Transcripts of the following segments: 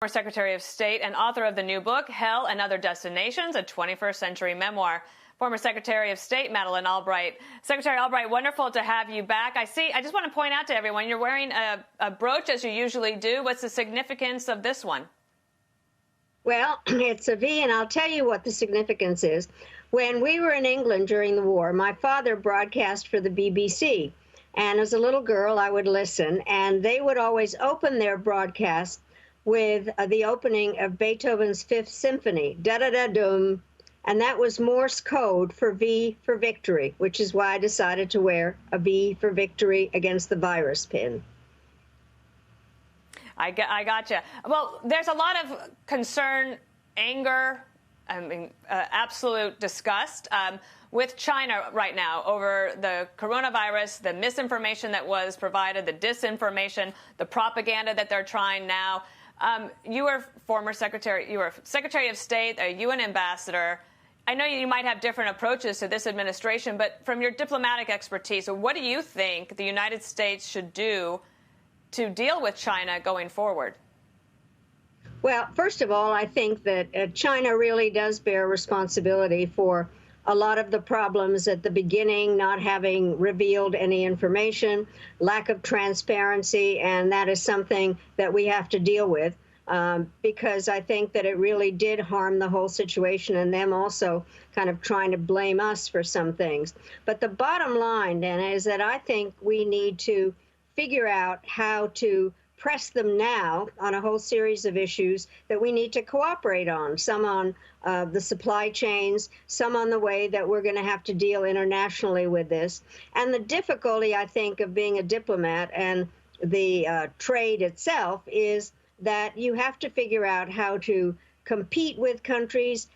Former Secretary of State and author of the new book, Hell and Other Destinations, a 21st Century Memoir. Former Secretary of State Madeleine Albright. Secretary Albright, wonderful to have you back. I just want to point out to everyone, you're wearing a brooch as you usually do. What's the significance of this one? Well, it's a V, and I'll tell you what the significance is. When we were in England during the war, my father broadcast for the BBC. And as a little girl, I would listen, and they would always open their broadcast with the opening of Beethoven's Fifth Symphony, da-da-da-dum, and that was Morse code for V for victory, which is why I decided to wear a V for victory against the virus pin. I gotcha. Well, there's a lot of concern, anger, absolute disgust with China right now over the coronavirus, the misinformation that was provided, the disinformation, the propaganda that they're trying now. You were Secretary of State, a UN ambassador. I know you might have different approaches to this administration, but from your diplomatic expertise, what do you think the United States should do to deal with China going forward? Well, first of all, I think that China really does bear responsibility for a lot of the problems at the beginning, not having revealed any information, lack of transparency, and that is something that we have to deal with because I think that it really did harm the whole situation, and them also kind of trying to blame us for some things. But the bottom line, Dana, is that I think we need to figure out how to press them now on a whole series of issues that we need to cooperate on, some on the supply chains, some on the way that we're going to have to deal internationally with this. And the difficulty, I think, of being a diplomat and the trade itself is that you have to figure out how to compete with countries,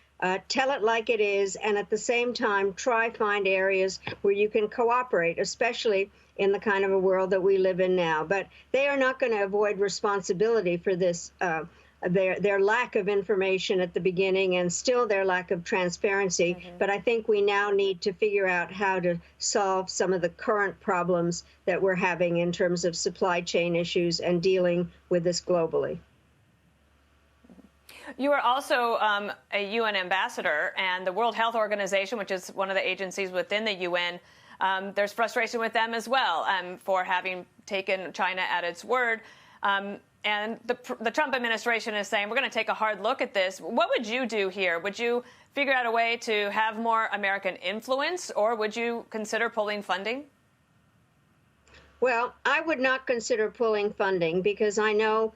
tell it like it is, and at the same time try find areas where you can cooperate, especially in the kind of a world that we live in now. But they are not going to avoid responsibility for this, their lack of information at the beginning and still their lack of transparency. Mm-hmm. But I think we now need to figure out how to solve some of the current problems that we're having in terms of supply chain issues and dealing with this globally. You are also a UN ambassador, and the World Health Organization, which is one of the agencies within the UN, there's frustration with them as well for having taken China at its word. And the Trump administration is saying, we're going to take a hard look at this. What would you do here? Would you figure out a way to have more American influence, or would you consider pulling funding? Well, I would not consider pulling funding because I know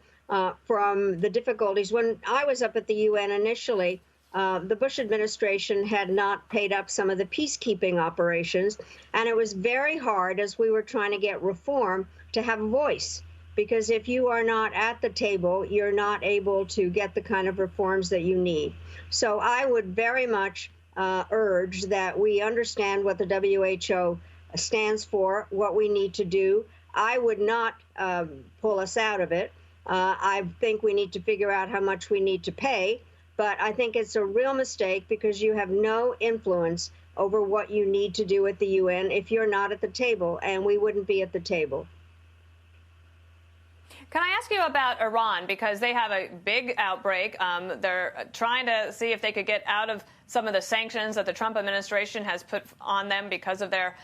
from the difficulties. When I was up at the UN initially, the Bush administration had not paid up some of the peacekeeping operations, and it was very hard as we were trying to get reform to have a voice, because if you are not at the table, you're not able to get the kind of reforms that you need. So I would very much urge that we understand what the WHO stands for, what we need to do. I would not pull us out of it. I think we need to figure out how much we need to pay. But I think it's a real mistake because you have no influence over what you need to do at the UN if you're not at the table, and we wouldn't be at the table. Can I ask you about Iran? Because they have a big outbreak. They're trying to see if they could get out of some of the sanctions that the Trump administration has put on them because of their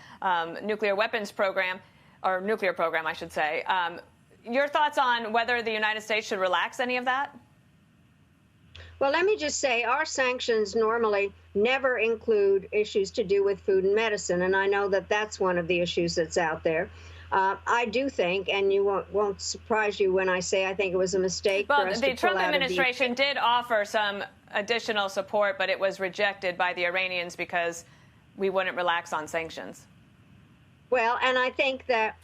nuclear weapons program, or nuclear program, I should say. Your thoughts on whether the United States should relax any of that? Well, let me just say our sanctions normally never include issues to do with food and medicine, and I know that that's one of the issues that's out there. I do think, and you won't surprise you when I say I think it was a mistake for us to pull out of the Trump administration did offer some additional support, but it was rejected by the Iranians because we wouldn't relax on sanctions. Well, and I think that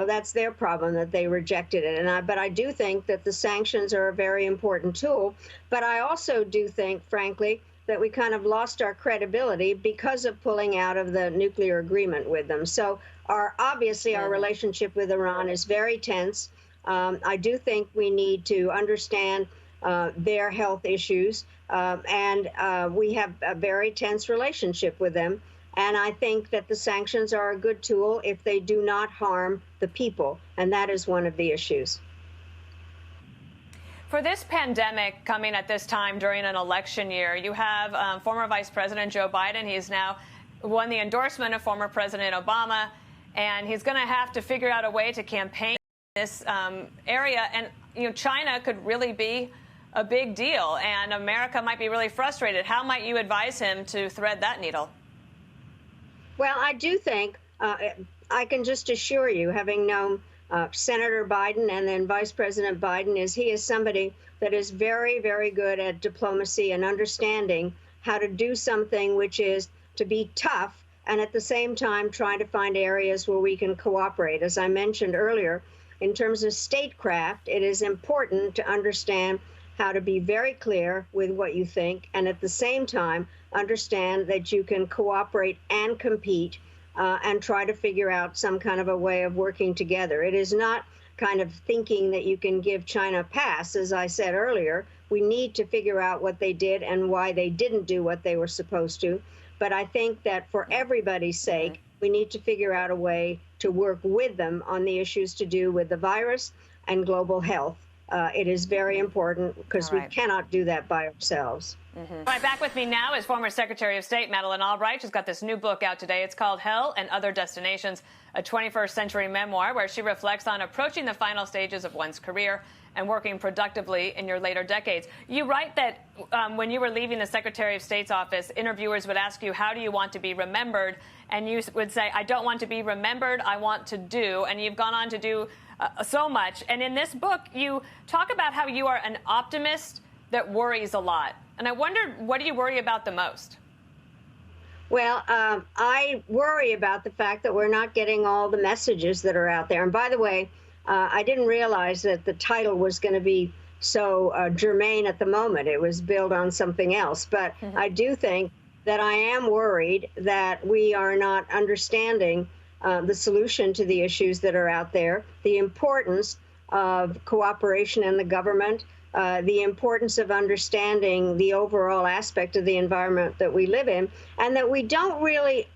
that's their problem that they rejected it. But I do think that the sanctions are a very important tool. But I also do think, frankly, that we kind of lost our credibility because of pulling out of the nuclear agreement with them. So obviously our relationship with Iran is very tense. I do think we need to understand their health issues. And we have a very tense relationship with them. And I think that the sanctions are a good tool if they do not harm the people. And that is one of the issues. For this pandemic coming at this time during an election year, you have former Vice President Joe Biden. He's now won the endorsement of former President Obama, and he's going to have to figure out a way to campaign in this area. And China could really be a big deal, and America might be really frustrated. How might you advise him to thread that needle? Well, I do think I can just assure you, having known Senator Biden and then Vice President Biden, he is somebody that is very, very good at diplomacy and understanding how to do something which is to be tough and at the same time trying to find areas where we can cooperate. As I mentioned earlier, in terms of statecraft, it is important to understand how to be very clear with what you think and at the same time understand that you can cooperate and compete and try to figure out some kind of a way of working together. It is not kind of thinking that you can give China a pass. As I said earlier, we need to figure out what they did and why they didn't do what they were supposed to. But I think that for everybody's sake, we need to figure out a way to work with them on the issues to do with the virus and global health. It is very important because we cannot do that by ourselves. All right, back with me now is former Secretary of State Madeleine Albright. She's got this new book out today. It's called Hell and Other Destinations, a 21st century memoir where she reflects on approaching the final stages of one's career and working productively in your later decades. You write that when you were leaving the Secretary of State's office, interviewers would ask you, how do you want to be remembered? And you would say, I don't want to be remembered, I want to do. And you've gone on to do so much. And in this book, you talk about how you are an optimist that worries a lot. And I wondered, what do you worry about the most? Well, I worry about the fact that we're not getting all the messages that are out there. And by the way, I didn't realize that the title was going to be so germane at the moment. It was built on something else. But I do think that I am worried that we are not understanding the solution to the issues that are out there, the importance of cooperation in the government, the importance of understanding the overall aspect of the environment that we live in, and that we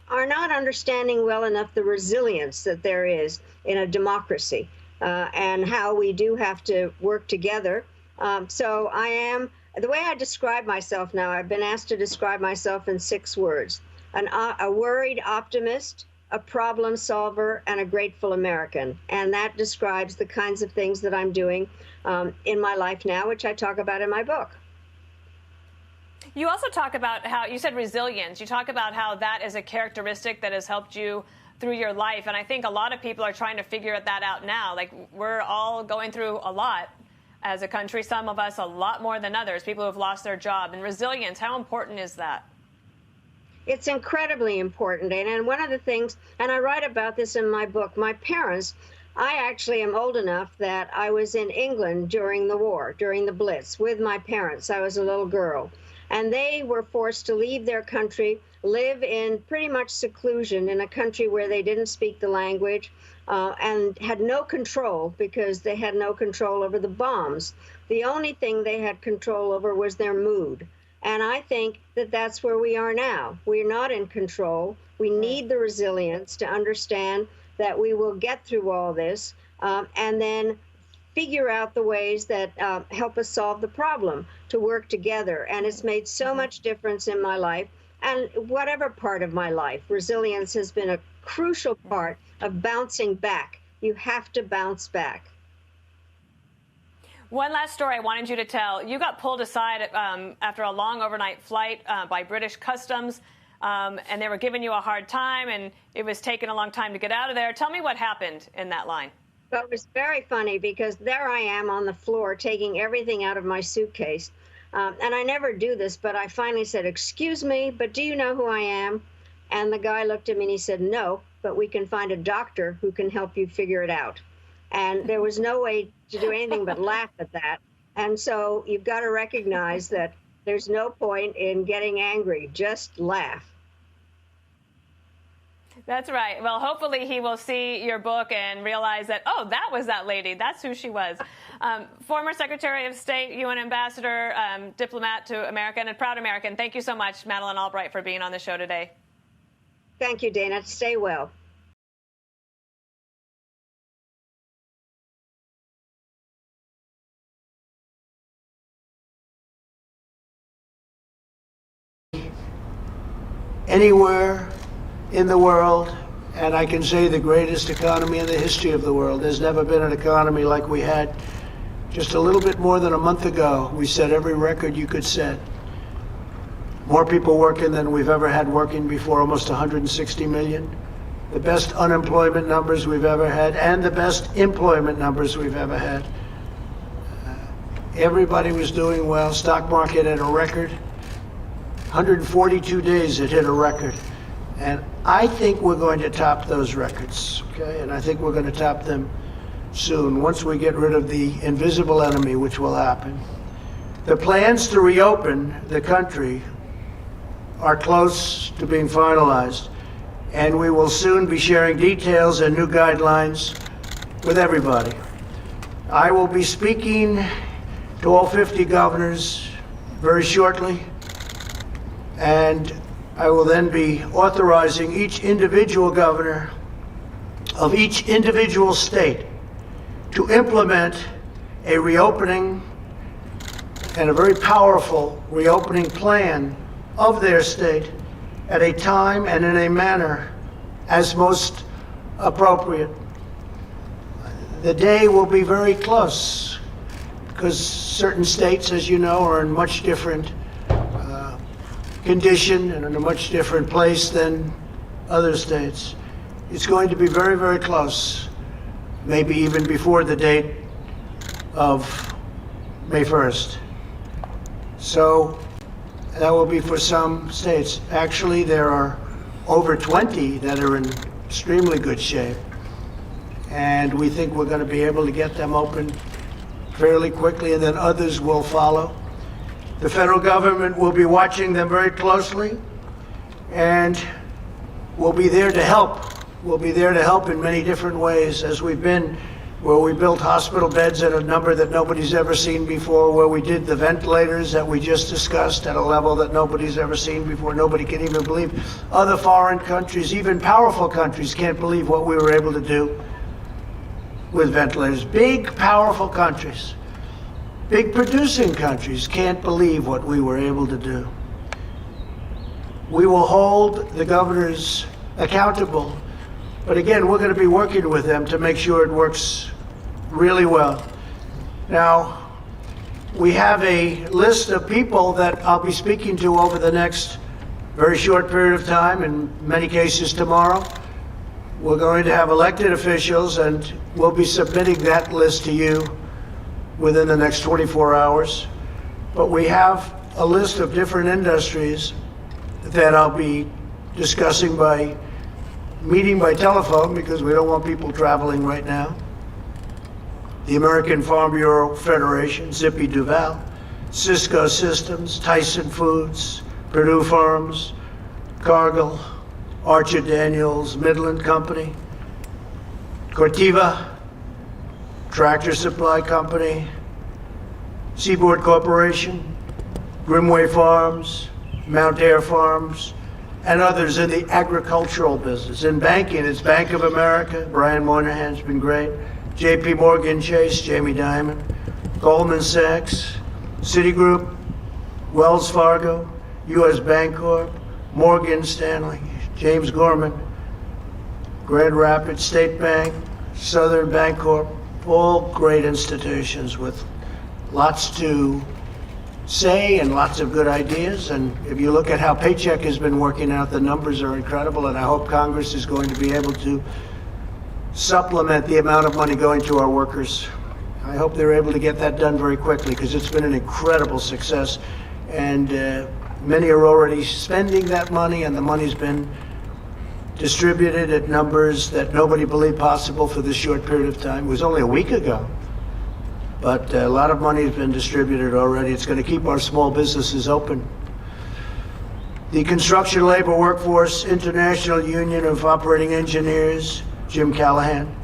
are not understanding well enough the resilience that there is in a democracy and how we do have to work together. So the way I describe myself now, I've been asked to describe myself in 6 words: a worried optimist, a problem solver, and a grateful American. And that describes the kinds of things that I'm doing in my life now, which I talk about in my book. You also talk about how, you said resilience. You talk about how that is a characteristic that has helped you through your life. And I think a lot of people are trying to figure that out now. Like, we're all going through a lot as a country, some of us a lot more than others, people who have lost their job. And resilience, how important is that? It's incredibly important. And one of the things, and I write about this in my book, my parents, I actually am old enough that I was in England during the war, during the Blitz, with my parents. I was a little girl. And they were forced to leave their country, live in pretty much seclusion in a country where they didn't speak the language and had no control, because they had no control over the bombs. The only thing they had control over was their mood. And I think that that's where we are now. We're not in control. We need the resilience to understand that we will get through all this and then figure out the ways that help us solve the problem, to work together. And it's made so much difference in my life. And whatever part of my life, resilience has been a crucial part of bouncing back. You have to bounce back. One last story I wanted you to tell. You got pulled aside after a long overnight flight by British Customs, and they were giving you a hard time, and it was taking a long time to get out of there. Tell me what happened in that line. Well, it was very funny, because there I am on the floor taking everything out of my suitcase. And I never do this, but I finally said, "Excuse me, but do you know who I am?" And the guy looked at me and he said, "No, but we can find a doctor who can help you figure it out." And there was no way to do anything but laugh at that. And so you've got to recognize that there's no point in getting angry. Just laugh. That's right. Well, hopefully he will see your book and realize that, oh, that was that lady. That's who she was. Former Secretary of State, UN Ambassador, diplomat to America, and a proud American. Thank you so much, Madeleine Albright, for being on the show today. Thank you, Dana. Stay well. anywhere in the world, and I can say the greatest economy in the history of the world. There's never been an economy like we had just a little bit more than a month ago. We set every record you could set. More people working than we've ever had working before, almost 160 million. The best unemployment numbers we've ever had, and the best employment numbers we've ever had. Everybody was doing well. Stock market at a record. 142 days it hit a record. And I think we're going to top those records, okay? And I think we're going to top them soon, once we get rid of the invisible enemy, which will happen. The plans to reopen the country are close to being finalized, and we will soon be sharing details and new guidelines with everybody. I will be speaking to all 50 governors very shortly, and I will then be authorizing each individual governor of each individual state to implement a reopening and a very powerful reopening plan of their state at a time and in a manner as most appropriate. The day will be very close because certain states, as you know, are in much different condition and in a much different place than other states. It's going to be very, very close, maybe even before the date of May 1st. So that will be for some states. Actually, there are over 20 that are in extremely good shape. And we think we're going to be able to get them open fairly quickly, and then others will follow. The federal government will be watching them very closely, and we'll be there to help. We'll be there to help in many different ways, as we've been, where we built hospital beds at a number that nobody's ever seen before, where we did the ventilators that we just discussed at a level that nobody's ever seen before. Nobody can even believe. Other foreign countries, even powerful countries, can't believe what we were able to do with ventilators. Big, powerful countries. Big producing countries can't believe what we were able to do. We will hold the governors accountable, but again, we're going to be working with them to make sure it works really well. Now, we have a list of people that I'll be speaking to over the next very short period of time, in many cases tomorrow. We're going to have elected officials, and we'll be submitting that list to you within the next 24 hours. But we have a list of different industries that I'll be discussing by meeting by telephone, because we don't want people traveling right now. The American Farm Bureau Federation, Zippy Duval, Cisco Systems, Tyson Foods, Purdue Farms, Cargill, Archer Daniels, Midland Company, Corteva, Tractor Supply Company, Seaboard Corporation, Grimway Farms, Mount Air Farms, and others in the agricultural business. In banking, it's Bank of America, Brian Moynihan's been great, J.P. Morgan Chase, Jamie Dimon, Goldman Sachs, Citigroup, Wells Fargo, U.S. Bancorp, Morgan Stanley, James Gorman, Grand Rapids State Bank, Southern Bancorp, all great institutions with lots to say and lots of good ideas. And if you look at how Paycheck has been working out, the numbers are incredible, and I hope Congress is going to be able to supplement the amount of money going to our workers. I hope they're able to get that done very quickly, because it's been an incredible success, and many are already spending that money, and the money's been distributed at numbers that nobody believed possible for this short period of time. It was only a week ago. But a lot of money has been distributed already. It's going to keep our small businesses open. The Construction Labor Workforce International Union of Operating Engineers, Jim Callahan.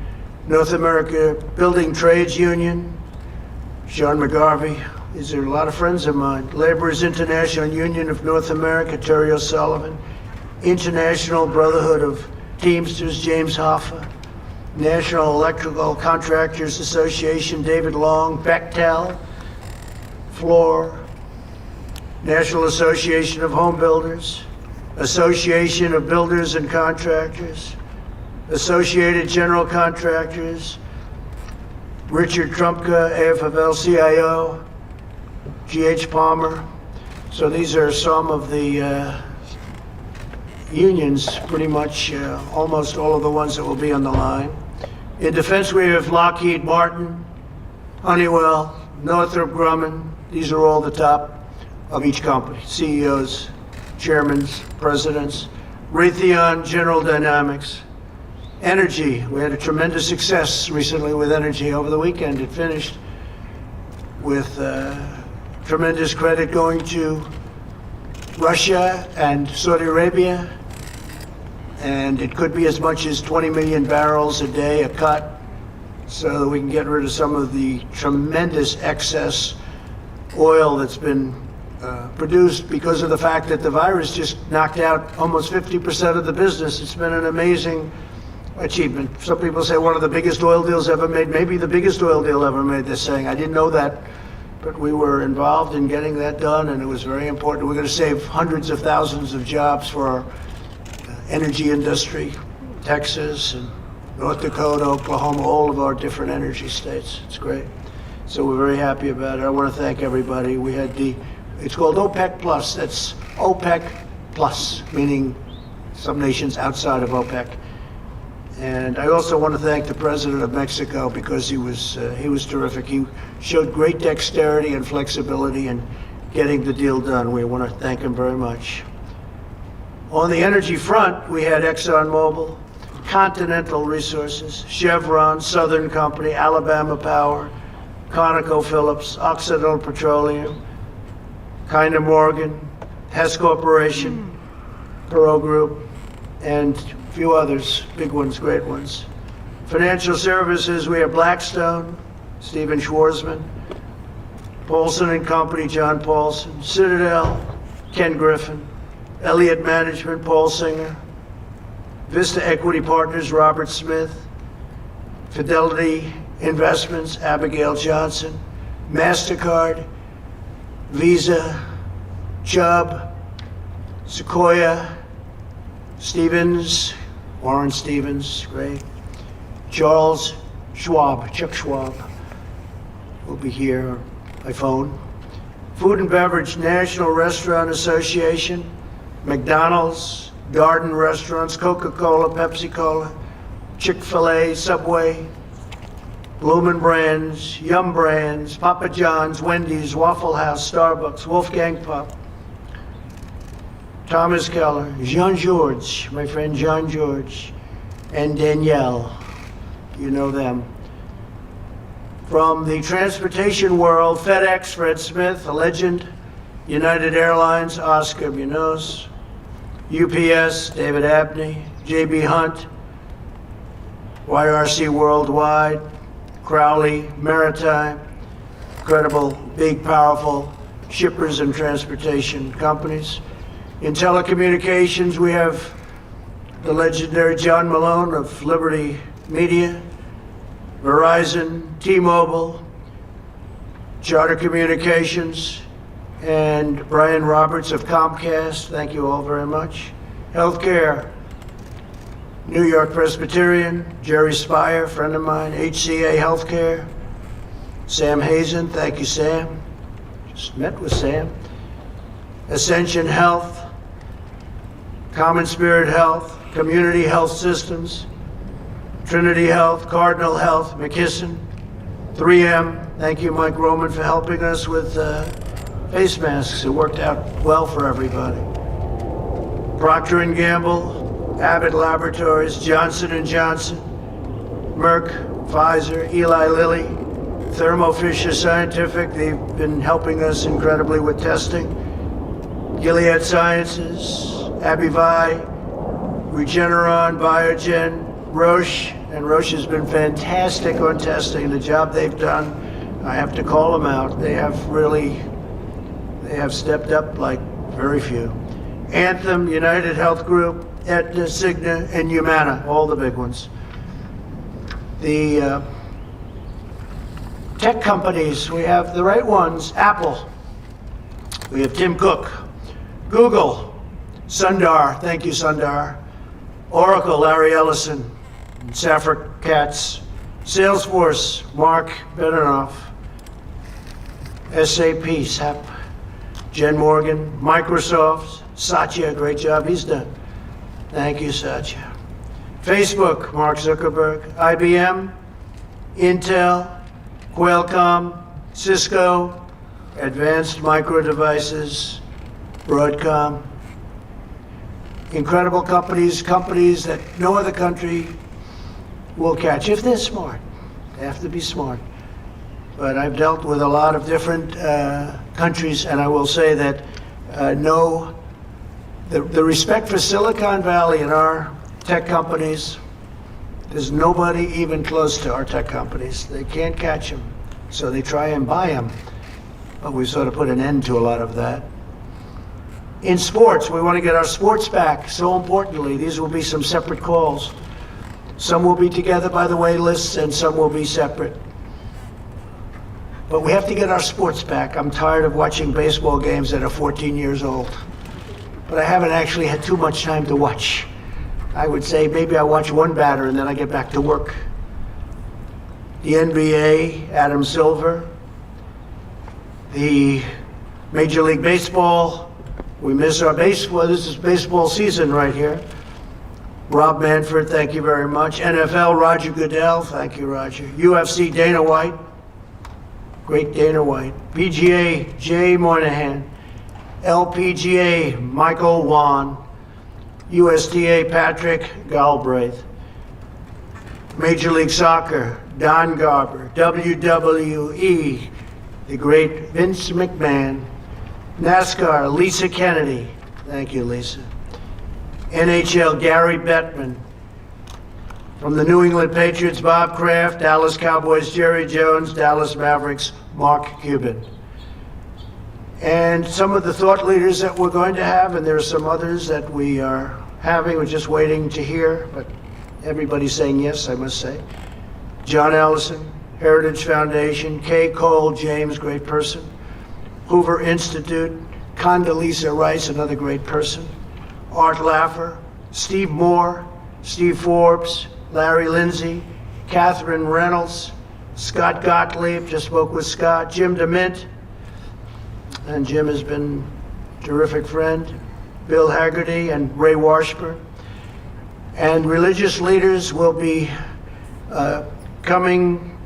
North America Building Trades Union, Sean McGarvey. These are a lot of friends of mine. Laborers International Union of North America, Terry O'Sullivan. International Brotherhood of Teamsters, James Hoffa. National Electrical Contractors Association, David Long. Bechtel, Floor. National Association of Home Builders, Association of Builders and Contractors, Associated General Contractors, Richard Trumpka, AFL-CIO, G.H. Palmer. So these are some of the unions, pretty much almost all of the ones that will be on the line. In defense, we have Lockheed Martin, Honeywell, Northrop Grumman. These are all the top of each company, CEOs, chairmen, presidents. Raytheon, General Dynamics. Energy, we had a tremendous success recently with energy. Over the weekend, it finished with tremendous credit going to Russia and Saudi Arabia, and it could be as much as 20 million barrels a day, a cut, so that we can get rid of some of the tremendous excess oil that's been produced because of the fact that the virus just knocked out almost 50% of the business. It's been an amazing achievement. Some people say one of the biggest oil deals ever made, maybe the biggest oil deal ever made, they're saying. I didn't know that, but we were involved in getting that done, and it was very important. We're going to save hundreds of thousands of jobs for our energy industry, Texas and North Dakota, Oklahoma, all of our different energy states. It's great. So we're very happy about it. I want to thank everybody. We had it's called OPEC Plus. That's OPEC Plus, meaning some nations outside of OPEC. And I also want to thank the president of Mexico because he was terrific. He showed great dexterity and flexibility in getting the deal done. We want to thank him very much. On the energy front, we had ExxonMobil, Continental Resources, Chevron, Southern Company, Alabama Power, ConocoPhillips, Occidental Petroleum, Kinder Morgan, Hess Corporation, Perot Group, and a few others, big ones, great ones. Financial services, we have Blackstone, Stephen Schwarzman, Paulson and Company, John Paulson, Citadel, Ken Griffin, Elliott Management, Paul Singer, Vista Equity Partners, Robert Smith, Fidelity Investments, Abigail Johnson, MasterCard, Visa, Chubb, Sequoia, Stevens, Warren Stevens, great. Charles Schwab, Chuck Schwab, will be here by phone. Food and Beverage National Restaurant Association, McDonald's, Darden Restaurants, Coca-Cola, Pepsi-Cola, Chick-fil-A, Subway, Bloomin' Brands, Yum Brands, Papa John's, Wendy's, Waffle House, Starbucks, Wolfgang Pup, Thomas Keller, Jean-Georges, my friend Jean-Georges, and Danielle. You know them. From the transportation world, FedEx, Fred Smith, a legend, United Airlines, Oscar Munoz, UPS, David Abney, J.B. Hunt, YRC Worldwide, Crowley Maritime, incredible, big, powerful shippers and transportation companies. In telecommunications, we have the legendary John Malone of Liberty Media, Verizon, T-Mobile, Charter Communications, and Brian Roberts of Comcast. Thank you all very much. Healthcare, New York Presbyterian, Jerry Spire, friend of mine, HCA Healthcare, Sam Hazen, thank you, Sam. Just met with Sam. Ascension Health, Common Spirit Health, Community Health Systems, Trinity Health, Cardinal Health, McKesson, 3M. Thank you, Mike Roman, for helping us with face masks. It worked out well for everybody. Procter & Gamble, Abbott Laboratories, Johnson & Johnson, Merck, Pfizer, Eli Lilly, Thermo Fisher Scientific. They've been helping us incredibly with testing. Gilead Sciences, Abivax, Regeneron, Biogen, Roche, and Roche has been fantastic on testing. The job they've done, I have to call them out. They have stepped up like very few. Anthem, United Health Group, Aetna, Cigna, and Humana, all the big ones. The tech companies, we have the right ones. Apple, we have Tim Cook. Google, Sundar, thank you, Sundar. Oracle, Larry Ellison, Safra Katz. Salesforce, Mark Bedenoff. SAP, SAP, Jen Morgan. Microsoft, Satya, great job he's done. Thank you, Satya. Facebook, Mark Zuckerberg. IBM, Intel, Qualcomm, Cisco, Advanced Micro Devices, Broadcom. Incredible companies, companies that no other country will catch if they're smart. They have to be smart. But I've dealt with a lot of different countries, and I will say that the respect for Silicon Valley and our tech companies, there's nobody even close to our tech companies. They can't catch them, so they try and buy them. But we sort of put an end to a lot of that. In sports, we want to get our sports back. So importantly, these will be some separate calls. Some will be together by the wait lists, and some will be separate. But we have to get our sports back. I'm tired of watching baseball games that are 14 years old. But I haven't actually had too much time to watch. I would say maybe I watch one batter and then I get back to work. The NBA, Adam Silver. The Major League Baseball, we miss our baseball. This is baseball season right here. Rob Manfred, thank you very much. NFL, Roger Goodell, thank you, Roger. UFC, Dana White, great Dana White. PGA, Jay Moynihan. LPGA, Michael Wan. USDA, Patrick Galbraith. Major League Soccer, Don Garber. WWE, the great Vince McMahon. NASCAR, Lisa Kennedy. Thank you, Lisa. NHL, Gary Bettman. From the New England Patriots, Bob Kraft. Dallas Cowboys, Jerry Jones. Dallas Mavericks, Mark Cuban. And some of the thought leaders that we're going to have, and there are some others that we are having, we're just waiting to hear, but everybody's saying yes, I must say. John Ellison, Heritage Foundation. Kay Cole James, great person. Hoover Institute. Condoleezza Rice, another great person. Art Laffer, Steve Moore, Steve Forbes, Larry Lindsay, Catherine Reynolds, Scott Gottlieb, just spoke with Scott, Jim DeMint, and Jim has been a terrific friend, Bill Haggerty and Ray Washburn. And religious leaders will be coming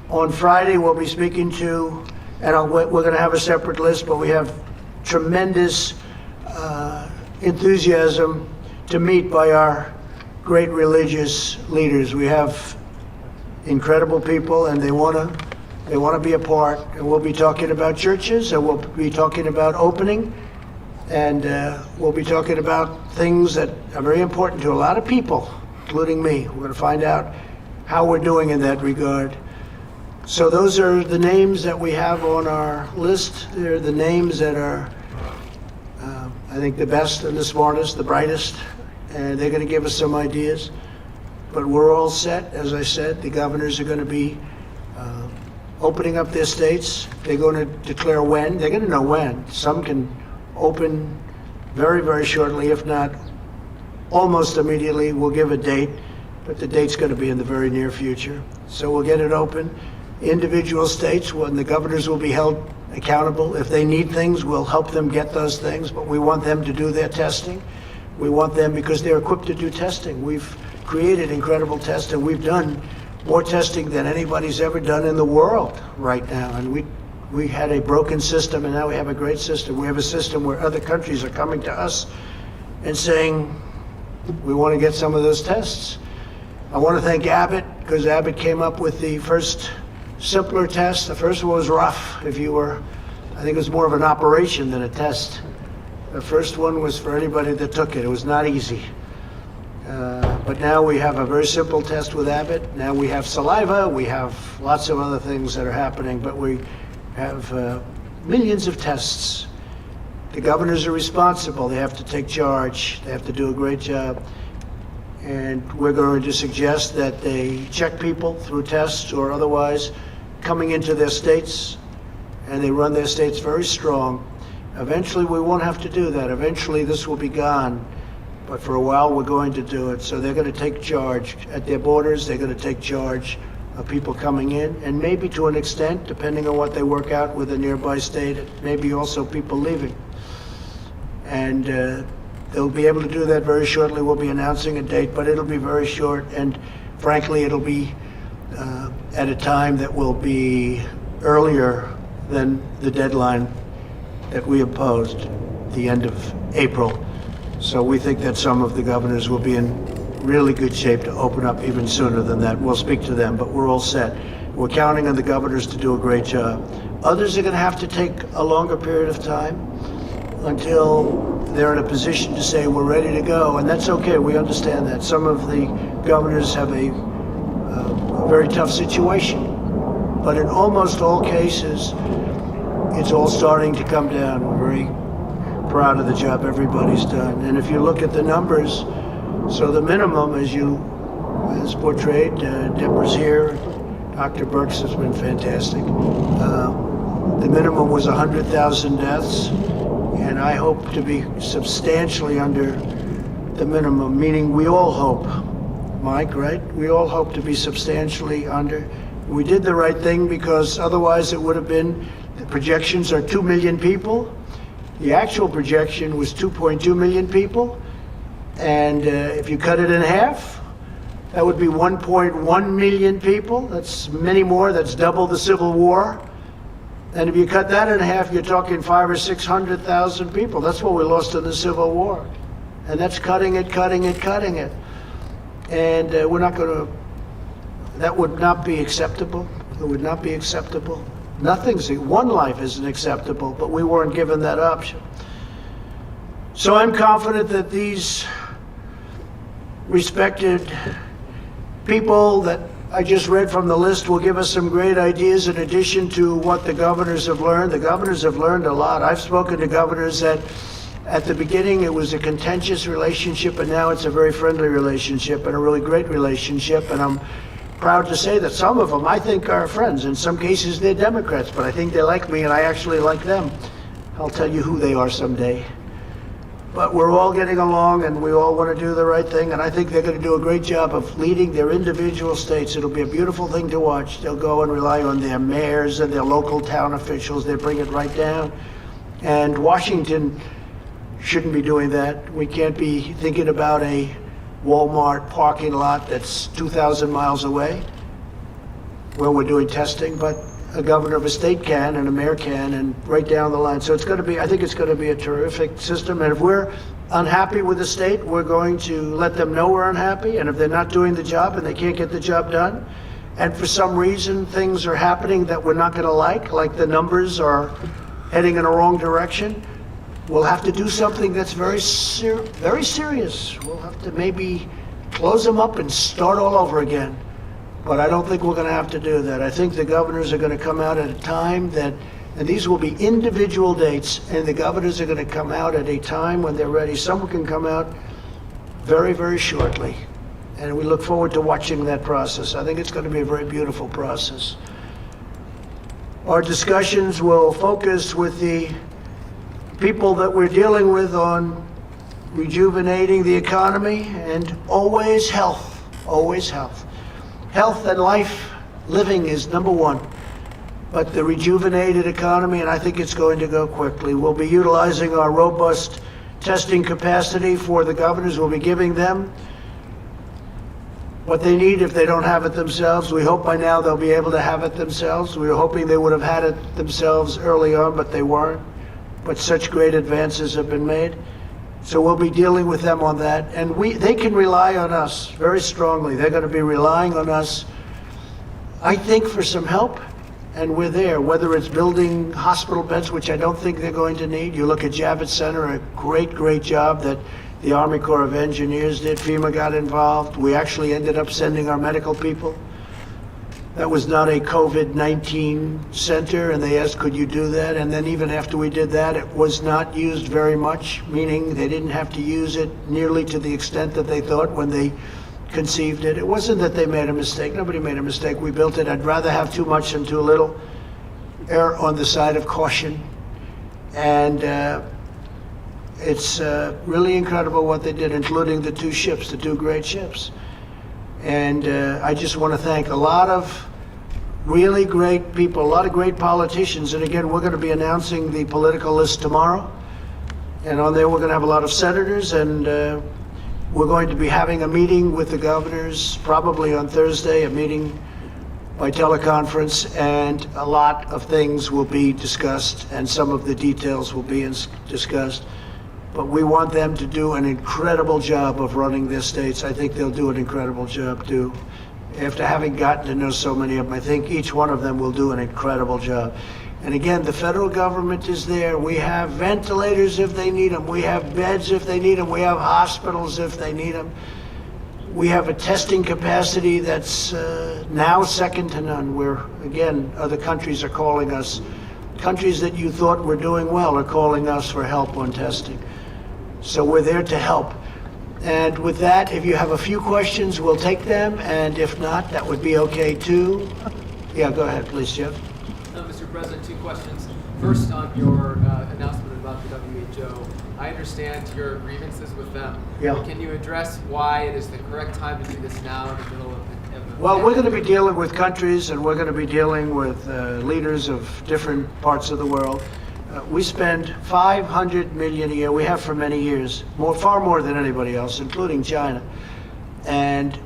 on Friday. We'll be speaking to, and we're going to have a separate list, but we have tremendous enthusiasm to meet by our great religious leaders. We have incredible people, and they want to be a part. And we'll be talking about churches, and we'll be talking about opening, and we'll be talking about things that are very important to a lot of people, including me. We're going to find out how we're doing in that regard. So those are the names that we have on our list. They're the names that are I think the best and the smartest, the brightest, and they're going to give us some ideas. But we're all set. As I said, the governors are going to be opening up their states. They're going to declare when. They're going to know when. Some can open very, very shortly, if not almost immediately. We'll give a date, but the date's going to be in the very near future. So we'll get it open. Individual states, when the governors will be held accountable. If they need things, we'll help them get those things, but we want them to do their testing. We want them because they're equipped to do testing. We've created incredible tests, and we've done more testing than anybody's ever done in the world right now. And we had a broken system, and now we have a great system. We have a system where other countries are coming to us and saying, we want to get some of those tests. I want to thank Abbott, because Abbott came up with the first simpler test. The first one was rough. I think it was more of an operation than a test. The first one was for anybody that took it. It was not easy. But now we have a very simple test with Abbott. Now we have saliva. We have lots of other things that are happening, but we have millions of tests. The governors are responsible. They have to take charge. They have to do a great job. And we're going to suggest that they check people through tests or otherwise coming into their states, and they run their states very strong. Eventually, we won't have to do that. Eventually, this will be gone. But for a while, we're going to do it. So they're going to take charge at their borders. They're going to take charge of people coming in, and maybe to an extent, depending on what they work out with a nearby state, maybe also people leaving. And they'll be able to do that very shortly. We'll be announcing a date, but it'll be very short. And frankly, it'll be at a time that will be earlier than the deadline that we imposed, the end of April. So we think that some of the governors will be in really good shape to open up even sooner than that. We'll speak to them, but we're all set. We're counting on the governors to do a great job. Others are going to have to take a longer period of time until they're in a position to say we're ready to go, and that's okay. We understand that. Some of the governors have a very tough situation, but in almost all cases, it's all starting to come down. We're very proud of the job everybody's done. And if you look at the numbers, so the minimum, as portrayed, Deborah's here, Dr. Birx has been fantastic. The minimum was 100,000 deaths, and I hope to be substantially under the minimum, meaning we all hope, Mike, right? We all hope to be substantially under. We did the right thing because otherwise it would have been, the projections are 2 million people. The actual projection was 2.2 million people. And if you cut it in half, that would be 1.1 million people. That's many more. That's double the Civil War. And if you cut that in half, you're talking 500,000 or 600,000 people. That's what we lost in the Civil War. And that's cutting it, cutting it, cutting it. And we're not going to, that would not be acceptable. It would not be acceptable. One life isn't acceptable, but we weren't given that option. So I'm confident that these respected people that I just read from the list will give us some great ideas in addition to what the governors have learned. The governors have learned a lot. I've spoken to governors that at the beginning it was a contentious relationship, and now it's a very friendly relationship and a really great relationship. And I'm proud to say that some of them I think are friends. In some cases they're Democrats, but I think they like me and I actually like them. I'll tell you who they are someday. But we're all getting along and we all want to do the right thing, and I think they're going to do a great job of leading their individual states. It'll be a beautiful thing to watch. They'll go and rely on their mayors and their local town officials. They bring it right down. And Washington shouldn't be doing that. We can't be thinking about a Walmart parking lot that's 2,000 miles away where we're doing testing, but a governor of a state can and a mayor can, and right down the line. So it's going to be, I think it's going to be a terrific system. And if we're unhappy with the state, we're going to let them know we're unhappy. And if they're not doing the job and they can't get the job done, and for some reason things are happening that we're not going to like the numbers are heading in a wrong direction, we'll have to do something that's very serious. We'll have to maybe close them up and start all over again. But I don't think we're going to have to do that. I think the governors are going to come out at a time that, and these will be individual dates, and the governors are going to come out at a time when they're ready. Some can come out very, very shortly. And we look forward to watching that process. I think it's going to be a very beautiful process. Our discussions will focus with the people that we're dealing with on rejuvenating the economy, and always health, always health. Health and life living is number one, but the rejuvenated economy, and I think it's going to go quickly. We'll be utilizing our robust testing capacity for the governors. We'll be giving them what they need if they don't have it themselves. We hope by now they'll be able to have it themselves. We were hoping they would have had it themselves early on, but they weren't. But such great advances have been made. So we'll be dealing with them on that. And they can rely on us very strongly. They're going to be relying on us, I think, for some help. And we're there, whether it's building hospital beds, which I don't think they're going to need. You look at Javits Center, a great, great job that the Army Corps of Engineers did. FEMA got involved. We actually ended up sending our medical people. That was not a COVID-19 center, and they asked, could you do that? And then even after we did that, it was not used very much, meaning they didn't have to use it nearly to the extent that they thought when they conceived it. It wasn't that they made a mistake. Nobody made a mistake. We built it. I'd rather have too much than too little. Err on the side of caution. And it's really incredible what they did, including the two ships, the two great ships. And I just want to thank a lot of really great people, a lot of great politicians. And again, we're going to be announcing the political list tomorrow. And on there, we're going to have a lot of senators, and we're going to be having a meeting with the governors, probably on Thursday, a meeting by teleconference, and a lot of things will be discussed, and some of the details will be discussed. But we want them to do an incredible job of running their states. I think they'll do an incredible job, too. After having gotten to know so many of them, I think each one of them will do an incredible job. And again, the federal government is there. We have ventilators if they need them. We have beds if they need them. We have hospitals if they need them. We have a testing capacity that's now second to none, where, again, other countries are calling us. Countries that you thought were doing well are calling us for help on testing. So we're there to help. And with that, if you have a few questions, we'll take them. And if not, that would be okay, too. Yeah, go ahead, please, Jeff. Mr. President, two questions. First, on your announcement about the WHO, I understand your grievances with them. Yeah. Can you address why it is the correct time to do this now in the middle of the Well, we're going to be dealing with countries, and we're going to be dealing with leaders of different parts of the world. We spend $500 million a year. We have for many years, far more than anybody else, including China. And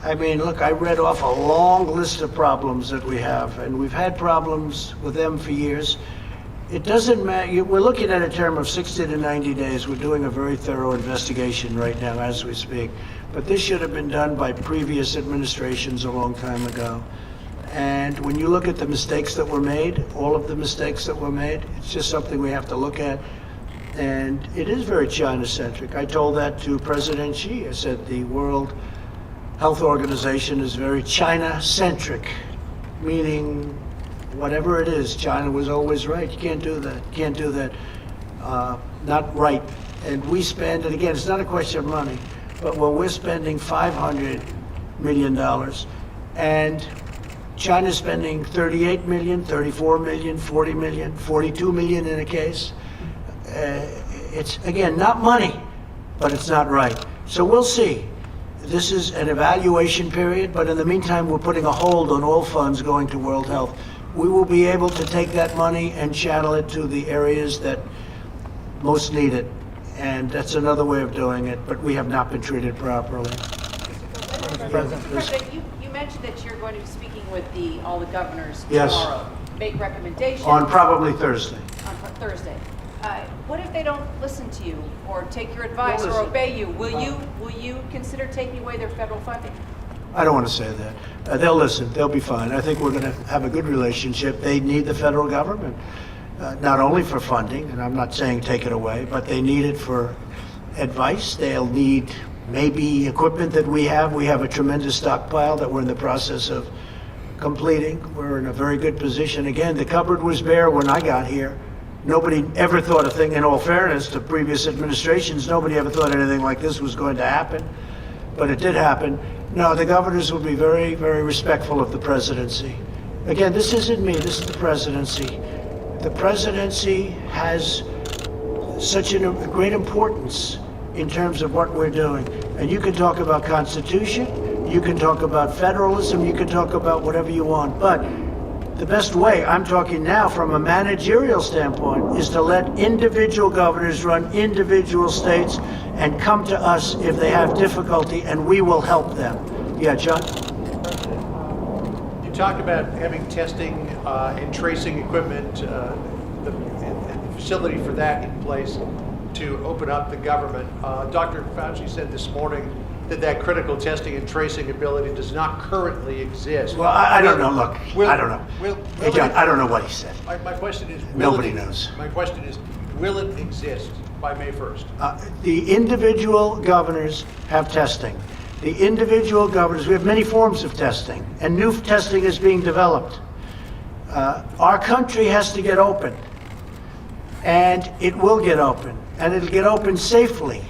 I mean, look, I read off a long list of problems that we have, and we've had problems with them for years. It doesn't matter. We're looking at a term of 60 to 90 days. We're doing a very thorough investigation right now as we speak. But this should have been done by previous administrations a long time ago. And when you look at the mistakes that were made, all of the mistakes that were made, it's just something we have to look at. And it is very China-centric. I told that to President Xi. I said the World Health Organization is very China-centric, meaning whatever it is, China was always right. You can't do that. You can't do that. Not right. And we spend, and again, it's not a question of money, but when we're spending $500 million and China's spending 38 million, 34 million, 40 million, 42 million in a case, it's, again, not money, but it's not right. So we'll see. This is an evaluation period, but in the meantime, we're putting a hold on all funds going to World Health. We will be able to take that money and channel it to the areas that most need it. And that's another way of doing it, but we have not been treated properly. Mr. President, you mentioned that you're going to be speaking with all the governors Yes. tomorrow. Make recommendations. On probably Thursday. On Thursday. What if they don't listen to you or take your advice They'll or listen. obey you? Will you consider taking away their federal funding? I don't want to say that. They'll listen. They'll be fine. I think we're going to have a good relationship. They need the federal government, not only for funding, and I'm not saying take it away, but they need it for advice. They'll need maybe equipment that we have. We have a tremendous stockpile that we're in the process of completing. We're in a very good position. Again, the cupboard was bare when I got here. Nobody ever thought a thing, in all fairness to previous administrations, nobody ever thought anything like this was going to happen, but it did happen. No, the governors will be very, very respectful of the presidency. Again, this isn't me, this is the presidency. The presidency has such a great importance in terms of what we're doing. And you can talk about Constitution, you can talk about federalism, you can talk about whatever you want, but the best way, I'm talking now from a managerial standpoint, is to let individual governors run individual states and come to us if they have difficulty, and we will help them. Yeah, John? You talked about having testing and tracing equipment, the facility for that in place to open up the government. Dr. Fauci said this morning that critical testing and tracing ability does not currently exist. Well, I don't know. Look, I don't know. Hey, John, I don't know what he said. My question is, Nobody knows. My question is, will it exist by May 1st? The individual governors have testing. The individual governors, we have many forms of testing, and new testing is being developed. Our country has to get open, and it will get open, and it'll get open safely,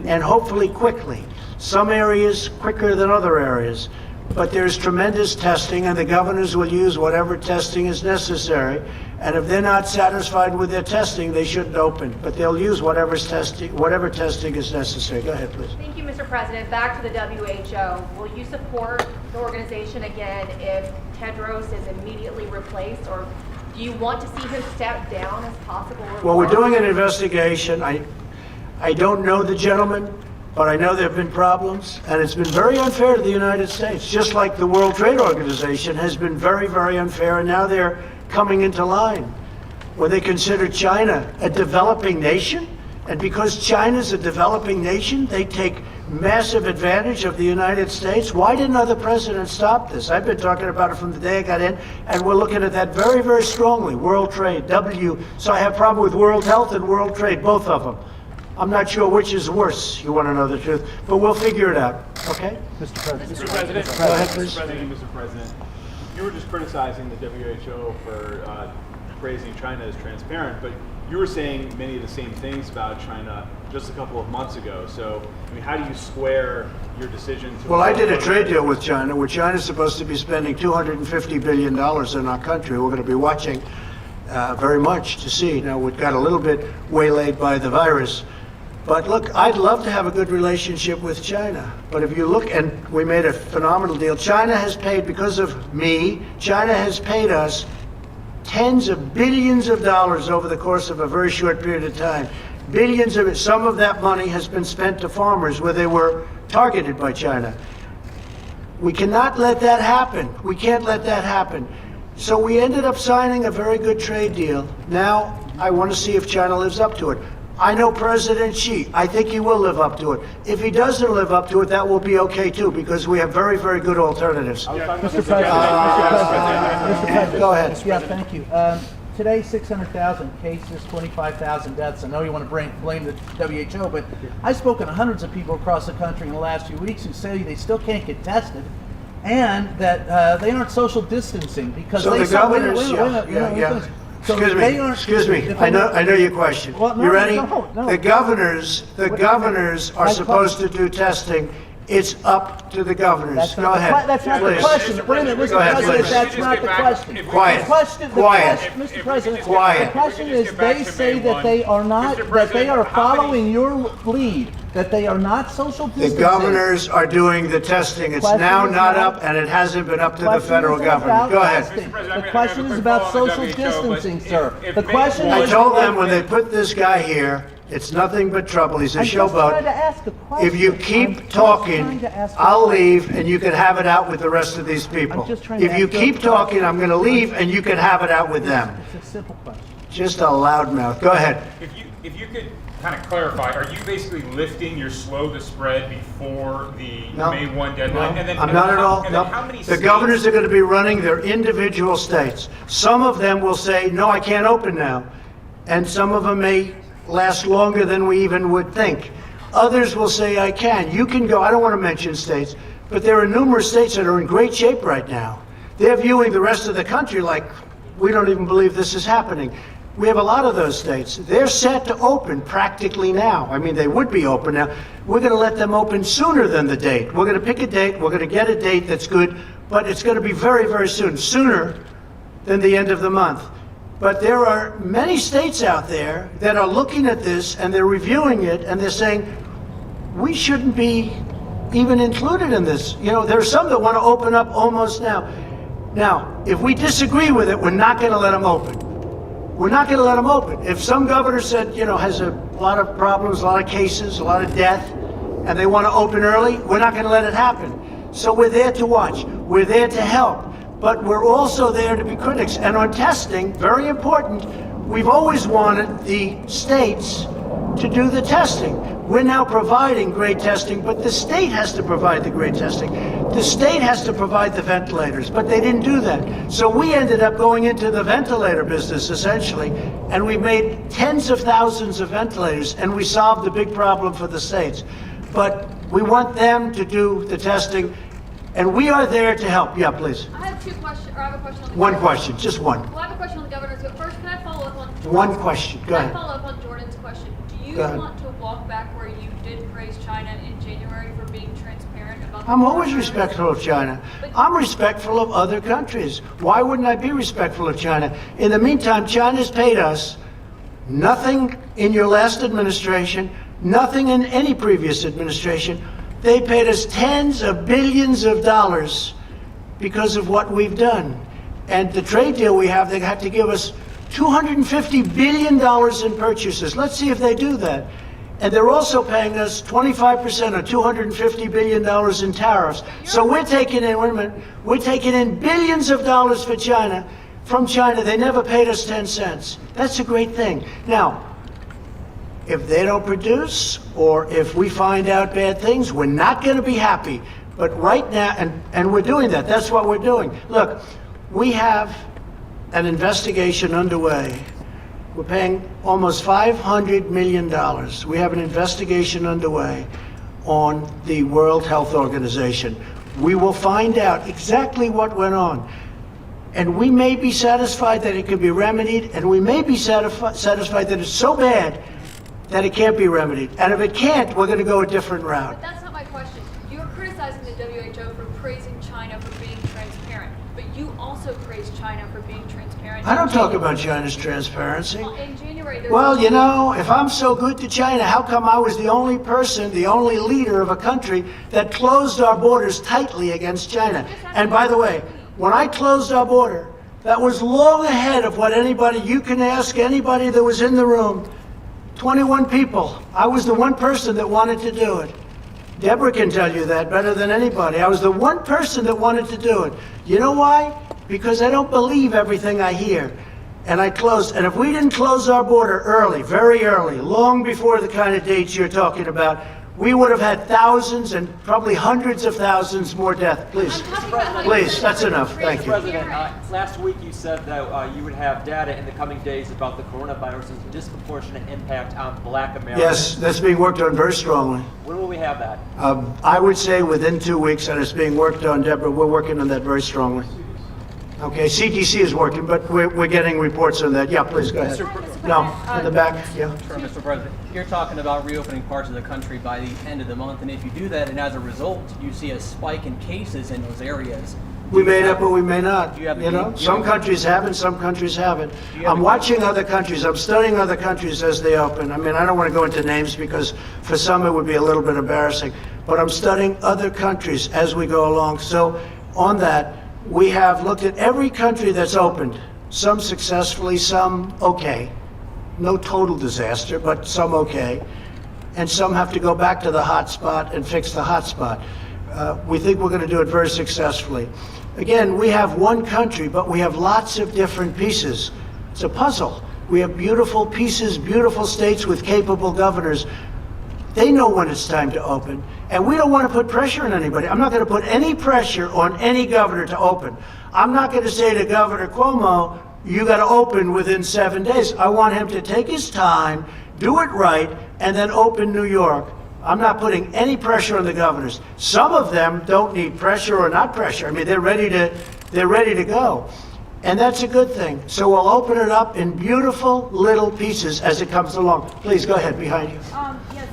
and hopefully quickly. Some areas quicker than other areas, but there's tremendous testing, and the governors will use whatever testing is necessary. And if they're not satisfied with their testing, they shouldn't open. But they'll use whatever testing is necessary. Go ahead, please. Thank you, Mr. President. Back to the WHO. Will you support the organization again if Tedros is immediately replaced, or do you want to see him step down as possible? Well, we're doing an investigation. I don't know the gentleman, but I know there have been problems, and it's been very unfair to the United States, just like the World Trade Organization has been very, very unfair, and now they're coming into line. Where they consider China a developing nation, and because China's a developing nation, they take massive advantage of the United States. Why didn't other presidents stop this? I've been talking about it from the day I got in, and we're looking at that very, very strongly. World Trade, so I have a problem with World Health and World Trade, both of them. I'm not sure which is worse, you want to know the truth, but we'll figure it out, okay? Mr. President. Go ahead, please. Mr. President, you were just criticizing the WHO for praising China as transparent, but you were saying many of the same things about China just a couple of months ago. So, I mean, how do you square your decision to... Well, I did a trade deal with China, where China's supposed to be spending $250 billion in our country. We're going to be watching very much to see. Now, we got a little bit waylaid by the virus. But look, I'd love to have a good relationship with China. But if you look, and we made a phenomenal deal. China has paid, because of me, China has paid us tens of billions of dollars over the course of a very short period of time. Billions of it. Some of that money has been spent to farmers where they were targeted by China. We cannot let that happen. We can't let that happen. So we ended up signing a very good trade deal. Now I want to see if China lives up to it. I know President Xi. I think he will live up to it. If he doesn't live up to it, that will be okay too, because we have very, very good alternatives. Mr. President, Go ahead. yeah, thank you. Today, 600,000 cases, 25,000 deaths. I know you want to blame the WHO, but I've spoken to hundreds of people across the country in the last few weeks who say they still can't get tested, and that they aren't social distancing because So they the governors, So Excuse me. I know your question. Well, no, You ready? no. The governors are supposed to do testing. It's up to the governors. Go ahead. That's not the Please. question. Wait a minute, Mr. Go ahead, President, please. that's not the question. Quiet. The question, Quiet. Mr. President, Quiet. the question is, they say that they are not, that they are following your lead, that they are not social The distancing. governors are doing the testing. It's Question now is not not- up, and it hasn't been up to the Question federal isn't government. about Go ahead. testing. Mr. President, The question is about social distancing, sir. The question I is. told them when they put this guy here, it's nothing but trouble. He's a I'm just trying to showboat. ask a question. If you I'm keep just talking, trying to ask a I'll question. leave, and you can have it out with the rest of these people. I'm just trying to If you ask you a keep talking, question. I'm going to leave, and you can have it out with them. It's a simple question. Just a loudmouth. Go ahead. If you could kind of clarify, are you basically lifting your slow the spread before the No. May 1 deadline? No, I'm not at all. And No. then how many The states- governors are going to be running their individual states. Some of them will say, no, I can't open now. And some of them may last longer than we even would think. Others will say, I can. You can go. I don't want to mention states, but there are numerous states that are in great shape right now. They're viewing the rest of the country like, we don't even believe this is happening. We have a lot of those states. They're set to open practically now. I mean, they would be open now. We're going to let them open sooner than the date. We're going to pick a date. We're going to get a date that's good, but it's going to be very, very soon, sooner than the end of the month. But there are many states out there that are looking at this, and they're reviewing it, and they're saying, we shouldn't be even included in this. You know, there are some that want to open up almost now. Now, if we disagree with it, we're not going to let them open. We're not going to let them open. If some governor said, you know, has a lot of problems, a lot of cases, a lot of death, and they want to open early, we're not going to let it happen. So we're there to watch. We're there to help. But we're also there to be critics. And on testing, very important, we've always wanted the states to do the testing. We're now providing great testing, but the state has to provide the great testing. The state has to provide the ventilators, but they didn't do that. So we ended up going into the ventilator business, essentially, and we made tens of thousands of ventilators, and we solved the big problem for the states. But we want them to do the testing, and we are there to help. Yeah, please. I have two questions, or I have a question on the One governor. question, just one. Well, I have a question on the governor too. First, can I follow up on One question, go Can I ahead. follow up on Jordan's question? Do you Go ahead. want to walk back where you did praise China in January for being transparent about the I'm always coronavirus? respectful of China. I'm respectful of other countries. Why wouldn't I be respectful of China? In the meantime, China's paid us nothing in your last administration, nothing in any previous administration. They paid us tens of billions of dollars because of what we've done. And the trade deal we have, they have to give us $250 billion in purchases. Let's see if they do that. And they're also paying us 25% or $250 billion in tariffs. So we're taking in, wait a minute, we're taking in billions of dollars for China, from China. They never paid us 10 cents. That's a great thing. Now, if they don't produce, or if we find out bad things, we're not going to be happy. But right now, and we're doing that. That's what we're doing. Look, we have an investigation underway. We're paying almost $500 million. We have an investigation underway on the World Health Organization. We will find out exactly what went on. And we may be satisfied that it could be remedied, and we may be satisfied that it's so bad that it can't be remedied. And if it can't, we're going to go a different route. But that's not my question. You're criticizing the WHO for praising China for being transparent, but you also praised China for being transparent. I don't talk about China's transparency. Well, in January, there Well, was you know, if I'm so good to China, how come I was the only person, the only leader of a country that closed our borders tightly against China? And by the way, when I closed our border, that was long ahead of what anybody, you can ask anybody that was in the room, 21 people. I was the one person that wanted to do it. Deborah can tell you that better than anybody. I was the one person that wanted to do it. You know why? Because I don't believe everything I hear. And I closed. And if we didn't close our border early, very early, long before the kind of dates you're talking about, we would have had thousands and probably hundreds of thousands more deaths. Please. Please, that's enough. Thank you. President, last week you said that you would have data in the coming days about the coronavirus's disproportionate impact on Black Americans. Yes, that's being worked on very strongly. When will we have that? I would say within 2 weeks, and it's being worked on, Deborah. We're working on that very strongly. Okay, CDC is working, but we're getting reports on that. Yeah, please, go ahead. No, in the back, yeah. Sure, Mr. President. You're talking about reopening parts of the country by the end of the month, and if you do that, and as a result, you see a spike in cases in those areas. We may have, but we may not. You have You know, some countries haven't, some countries haven't. I'm watching other countries. I'm studying other countries as they open. I mean, I don't want to go into names because for some it would be a little bit embarrassing. But I'm studying other countries as we go along. So on that, we have looked at every country that's opened. Some successfully, some okay. No total disaster, but some okay. And some have to go back to the hot spot and fix the hot spot. We think we're going to do it very successfully. Again, we have one country, but we have lots of different pieces. It's a puzzle. We have beautiful pieces, beautiful states with capable governors. They know when it's time to open. And we don't want to put pressure on anybody. I'm not going to put any pressure on any governor to open. I'm not going to say to Governor Cuomo, you got to open within 7 days. I want him to take his time, do it right, and then open New York. I'm not putting any pressure on the governors. Some of them don't need pressure or not pressure. I mean, they're ready to go. And that's a good thing. So we'll open it up in beautiful little pieces as it comes along. Please go ahead, behind you. Yes,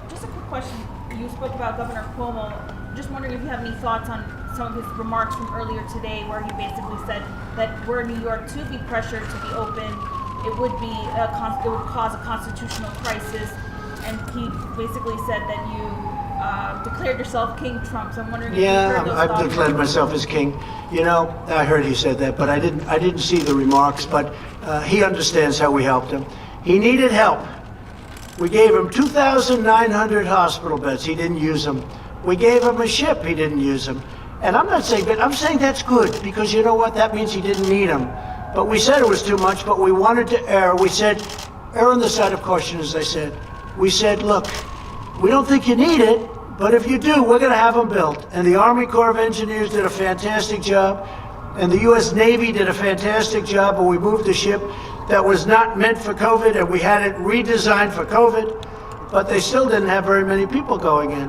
just a quick question. You spoke about Governor Cuomo. Just wondering if you have any thoughts on some of his remarks from earlier today, where he basically said that were New York to be pressured to be open, it would cause a constitutional crisis. And he basically said that you declared yourself King Trump. So I'm wondering if you heard those I've thoughts. declared myself as king. You know, I heard he said that, but I didn't see the remarks. But he understands how we helped him. He needed help. We gave him 2,900 hospital beds. He didn't use them. We gave him a ship. He didn't use them. And I'm not saying, but I'm saying that's good, because you know what? That means he didn't need them. But we said it was too much, but we wanted to err. We said, err on the side of caution, as I said. We said, look, we don't think you need it, but if you do, we're going to have them built. And the Army Corps of Engineers did a fantastic job, and the U.S. Navy did a fantastic job, but we moved the ship that was not meant for COVID, and we had it redesigned for COVID, but they still didn't have very many people going in.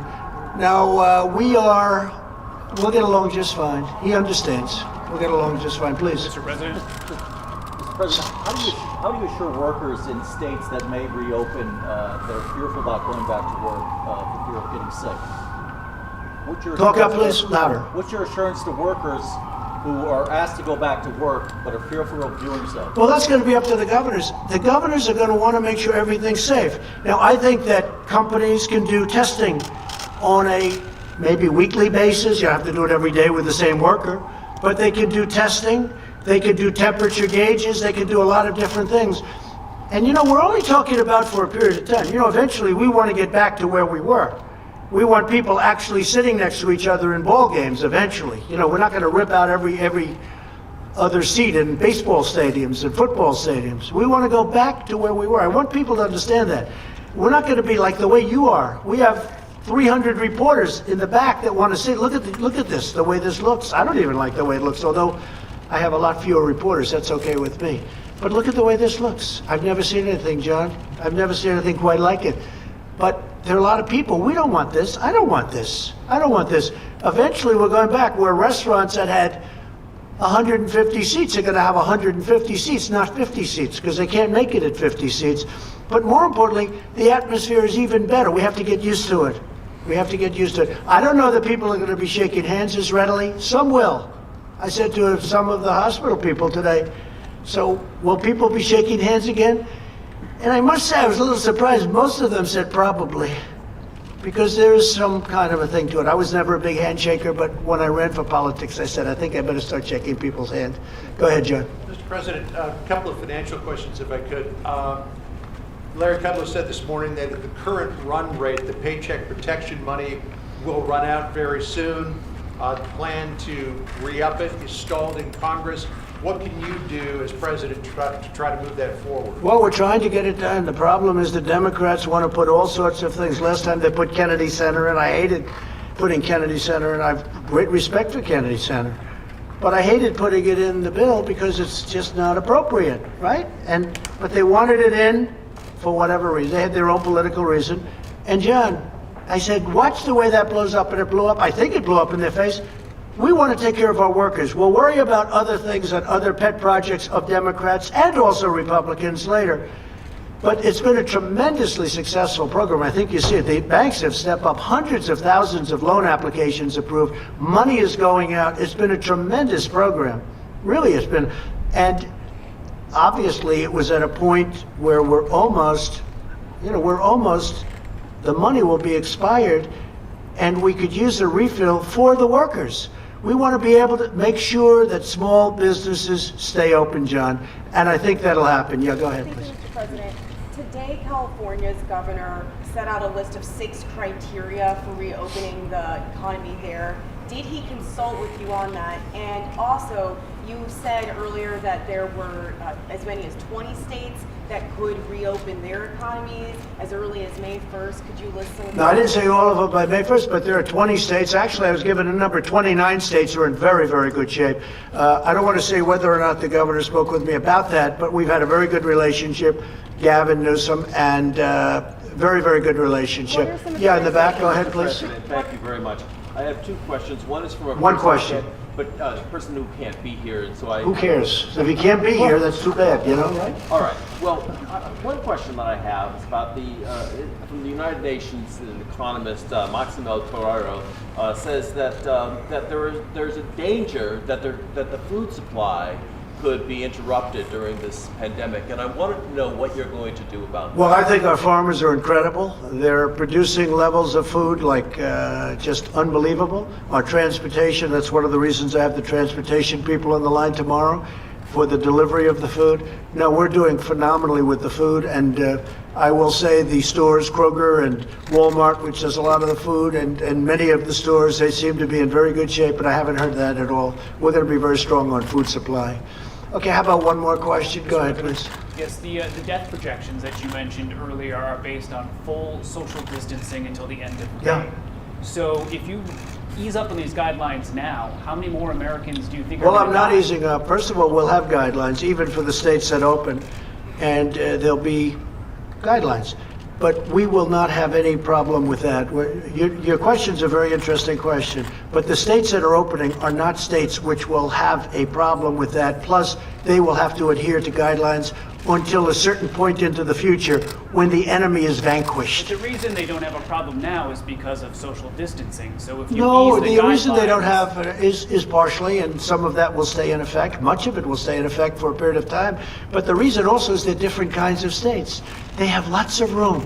Now, we'll get along just fine. He understands. We'll get along just fine. Please. Mr. President. Mr. President, how do you assure workers in states that may reopen that are fearful about going back to work for fear of getting sick? Talk up, please, louder. What's your assurance to workers who are asked to go back to work but are fearful of doing so? Well, that's going to be up to the governors. The governors are going to want to make sure everything's safe. Now, I think that companies can do testing on a maybe weekly basis. You have to do it every day with the same worker. But they can do testing. They can do temperature gauges. They can do a lot of different things. And, you know, we're only talking about for a period of time. You know, eventually we want to get back to where we were. We want people actually sitting next to each other in ball games eventually. You know, we're not going to rip out every other seat in baseball stadiums and football stadiums. We want to go back to where we were. I want people to understand that. We're not going to be like the way you are. We have 300 reporters in the back that want to see. Look at this, the way this looks. I don't even like the way it looks, although I have a lot fewer reporters. That's okay with me. But look at the way this looks. I've never seen anything, John. I've never seen anything quite like it. But there are a lot of people. We don't want this. I don't want this. I don't want this. Eventually, we're going back where restaurants that had 150 seats are going to have 150 seats, not 50 seats, because they can't make it at 50 seats. But more importantly, the atmosphere is even better. We have to get used to it. We have to get used to it. I don't know that people are going to be shaking hands as readily. Some will. I said to some of the hospital people today, so will people be shaking hands again? And I must say, I was a little surprised. Most of them said probably, because there is some kind of a thing to it. I was never a big handshaker, but when I ran for politics, I said, I think I better start shaking people's hands. Go ahead, John. Mr. President, a couple of financial questions, if I could. Larry Kudlow said this morning that at the current run rate, the Paycheck Protection money will run out very soon. The plan to re-up it is stalled in Congress. What can you do as president to try to move that forward? Well, we're trying to get it done. The problem is the Democrats want to put all sorts of things. Last time they put Kennedy Center, and I hated putting Kennedy Center, and I have great respect for Kennedy Center. But I hated putting it in the bill because it's just not appropriate, right? But they wanted it in for whatever reason. They had their own political reason. And John, I said, watch the way that blows up, and it blew up. I think it blew up in their face. We want to take care of our workers. We'll worry about other things and other pet projects of Democrats and also Republicans later. But it's been a tremendously successful program. I think you see it. The banks have stepped up, hundreds of thousands of loan applications approved. Money is going out. It's been a tremendous program. Really, it's been. And obviously, it was at a point where we're almost, the money will be expired, and we could use a refill for the workers. We want to be able to make sure that small businesses stay open, John, and I think that'll happen. Yeah, go ahead, please. Thank you, Mr. President. Today, California's governor set out a list of 6 criteria for reopening the economy there. Did he consult with you on that? And also, you said earlier that there were as many as 20 states that could reopen their economies as early as May 1st. Could you list some of them? No, I didn't say all of them by May 1st, but there are 20 states. Actually, I was given a number. 29 states are in very, very good shape. I don't want to say whether or not the governor spoke with me about that, but we've had a very good relationship, Gavin Newsom, and very, very good relationship. Yeah, in the back. Go ahead, please. President, thank you very much. I have 2 questions. One is from a One question. But a person who can't be here, and so I. Who cares? If he can't be here, that's too bad, you know? All right. Well, one question that I have is about from the United Nations, an economist, Maximo Torero, says that there's a danger that the food supply could be interrupted during this pandemic, and I wanted to know what you're going to do about that. Well, I think our farmers are incredible. They're producing levels of food like just unbelievable. Our transportation, that's one of the reasons I have the transportation people on the line tomorrow for the delivery of the food. No, we're doing phenomenally with the food, and I will say the stores, Kroger and Walmart, which does a lot of the food, and many of the stores, they seem to be in very good shape, but I haven't heard that at all. We're going to be very strong on food supply. Okay, how about one more question? Go ahead, please. Yes, the death projections that you mentioned earlier are based on full social distancing until the end of May. Yeah. So if you ease up on these guidelines now, how many more Americans do you think Well, are I'm not easing up. First of all, we'll have guidelines, even for the states that open, and there'll be guidelines. but we will not have any problem with that. Your question's a very interesting question, but the states that are opening are not states which will have a problem with that. Plus, they will have to adhere to guidelines until a certain point into the future when the enemy is vanquished. But the reason they don't have a problem now is because of social distancing. So if you No, ease the reason they don't guidelines- have is partially, and some of that will stay in effect. Much of it will stay in effect for a period of time. But the reason also is they're different kinds of states. They have lots of room.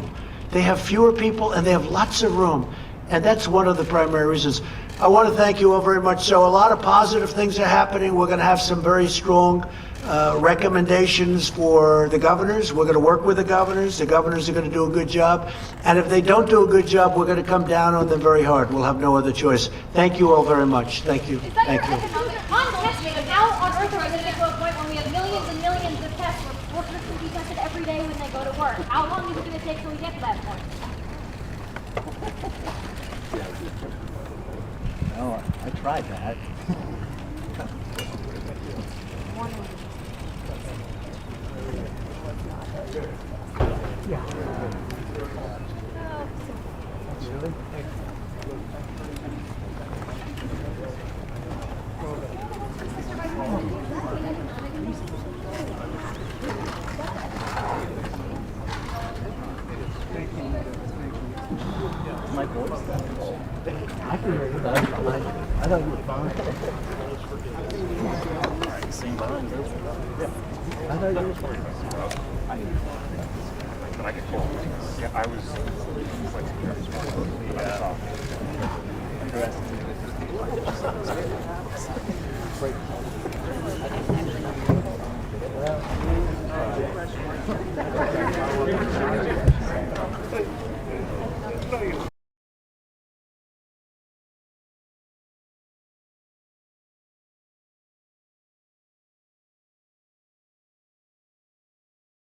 They have fewer people, and they have lots of room. And that's one of the primary reasons. I want to thank you all very much. So a lot of positive things are happening. We're going to have some very strong recommendations for the governors. We're going to work with the governors. The governors are going to do a good job. And if they don't do a good job, we're going to come down on them very hard. We'll have no other choice. Thank you all very much. Thank you. Thank you. On testing, how on earth are we going to get to a point when we have millions and millions of tests where workers can be tested every day when they go to work? How long is it going to take till we get to that point? Oh, I tried that. My voice. I can hear you, but I'm behind you. I thought you were fine. Same behind you. Yeah. I thought you were fine. But I could tell. Yeah, I was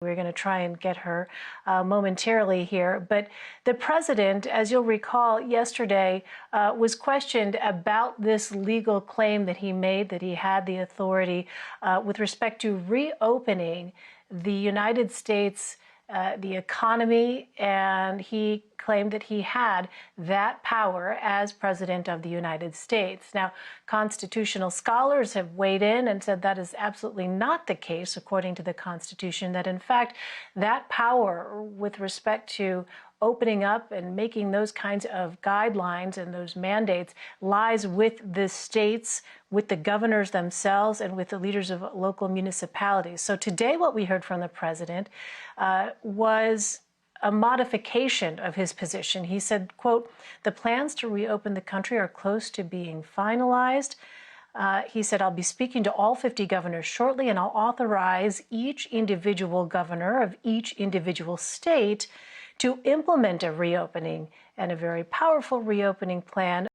We're going to try and get her momentarily here. But the president, as you'll recall, yesterday was questioned about this legal claim that he made, that he had the authority with respect to reopening the United States, the economy, and he claimed that he had that power as president of the United States. Now, constitutional scholars have weighed in and said that is absolutely not the case, according to the Constitution, that in fact, that power with respect to opening up and making those kinds of guidelines and those mandates lies with the states, with the governors themselves, and with the leaders of local municipalities. So today what we heard from the president was a modification of his position. He said, quote, "The plans to reopen the country are close to being finalized." He said, "I'll be speaking to all 50 governors shortly, and I'll authorize each individual governor of each individual state to implement a reopening and a very powerful reopening plan